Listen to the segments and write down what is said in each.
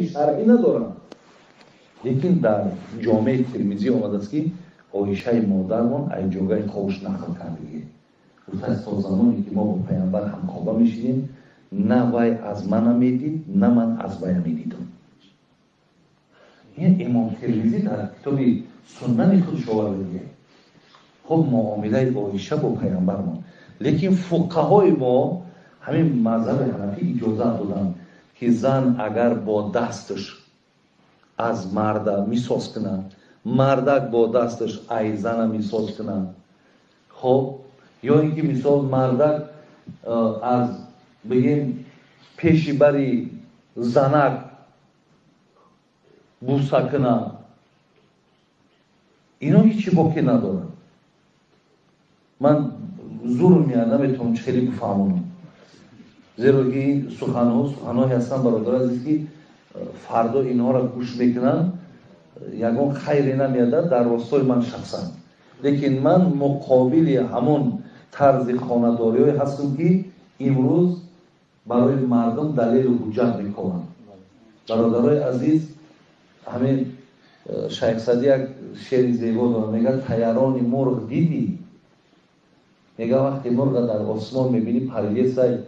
شرعی ندارن. لیکن در جامعه ترمیزی آمده است که آیشه مادرمان ای جاگه خوش نقل کردگی گفته است تا زمانی که ما با پیامبر همخوابه میشیدیم نه وی از من میدید نه من از وی میدیدم. این امام ترمیزی در کتاب سنن خودش آورده. خب معامله آیشه با پیامبرمان، لیکن فقهای ما همین مذهب حنفی اجازه دادن که زن اگر با دستش از مرد میساز کنه، مردک با دستش ای زن میساز کنه، خب یا اینکه مثال مردک از بگیم پیشی بری زنک بوسه کنه، اینا هیچی باقی ندارن. من زور میاد نمیتونم خیلی بفهمونم، زیرا که سخنهایی هستن برادر عزیز که فردا اینها را گوش میکنن یگان خیری نمیاد در راستای من شخصا. لیکن من مقابل همون طرز خانه‌داری های هستم که امروز برای مردم دلیل و حجت میکنن. برادرای عزیز همین شیخ صدی یک شعر زیبا داره، میگه طیران مرغ دیدی؟ میگه وقتی مرغ در آسمان میبینی پریده سای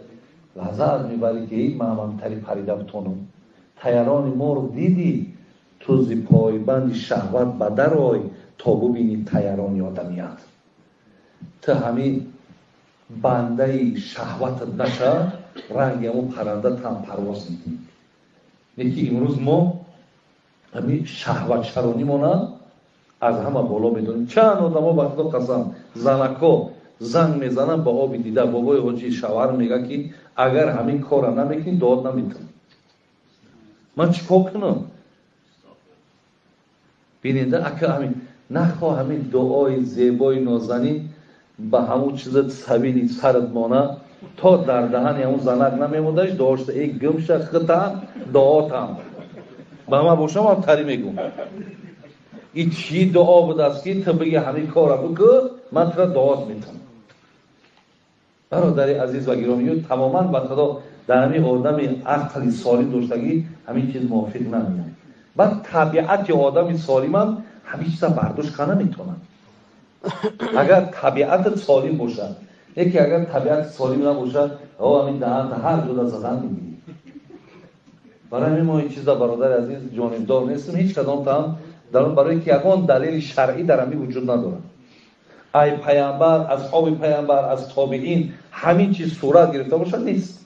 لحظه میبری که این مهمتری پریده بتونم. طیران مرغ دیدی؟ تو زی پایبند شهوت بدر آی تا ببینی طیران آدمیت. تو همین بنده شهوت نشه رنگ همون پرنده تن پرواز میکنی. یکی امروز ما همین شهوت شرانی مانند از همه بالا میدونیم. چند آدم ها وقتا قسم زنکا زنگ میزنن با آبی دیده بابای حاجی شوهر میگه که اگر همین کار نمیکنی داد نمیتونم. من چیکار کنم؟ بیننده اگه همین نخواه همین دعای زیبای نازنین به همون چیزت سبیلی سرت مانه تا در دهن همون زنک نمیمودش داشته ای گمشه خطم دعاتم به همه باشم هم تری میگم این چی دعا بود است که تو بگی همین کار بکن من تو دعات میتونم. برادر عزیز و گرامی تماما به خدا در همین آدم عقل سالم داشتگی همین چیز موافق نمیاد. بعد طبیعت آدم سالم هم همین چیزا برداشت کنه میتونن. اگر طبیعت سالم باشه، یکی اگر طبیعت سالم نباشه او همین دهن هر جدا زدن میگیری. برای همین ما این چیزا برادر عزیز جانبدار نیستیم هیچ کدام هم برای اینکه یگان دلیل شرعی در همین وجود نداره. ای پیامبر، اصحاب پیامبر، از تابعین همین چیز صورت گرفته باشه نیست.